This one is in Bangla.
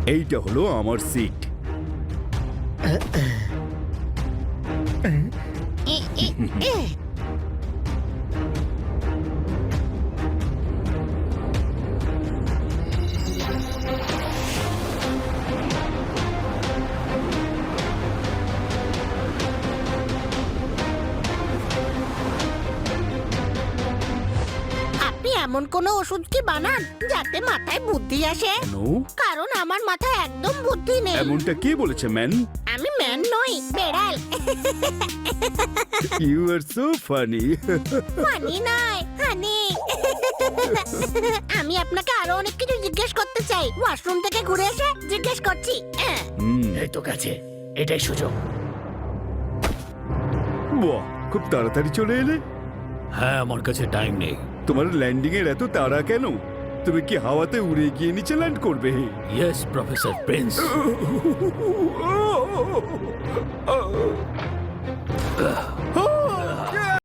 এইটা হলো আমার সিট। আপনি এমন কোনো ওষুধ কি বানান যাতে মাথায় বুদ্ধি আসে? কেন? কারণ আমার মাথায় একদম বুদ্ধি নেই। এমনটা কে বলেছে ম্যান? আমি ম্যান নই, বেড়াল। You are so funny. Funny নয়, হানি। আমি আপনাকে আরো অনেক কিছু জিজ্ঞেস করতে চাই। ওয়াশরুম থেকে ঘুরে এসে জিজ্ঞেস করছি। এই তো কাছে, এটাই সুযোগ। বাহ, খুব তাড়াতাড়ি চলে এলে। হ্যাঁ, আমার কাছে টাইম নেই। তোমার ল্যান্ডিং এর এত তাড়া কেন? তুমি কি হাওয়াতে উড়ে গিয়ে নিচে ল্যান্ড করবে? Yes professor Prince.